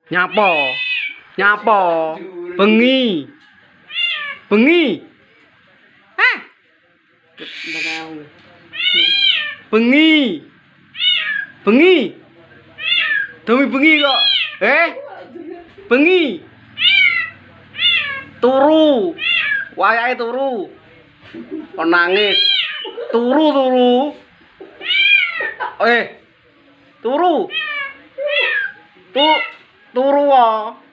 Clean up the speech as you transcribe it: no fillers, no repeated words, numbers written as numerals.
Nyapa? Nyapa? Bengi. Bengi. Hah? Bengi. Bengi. Demi bengi kok. Bengi. Turu. Wayahe turu. Kok nangis. Turu. Turu. Turu wae.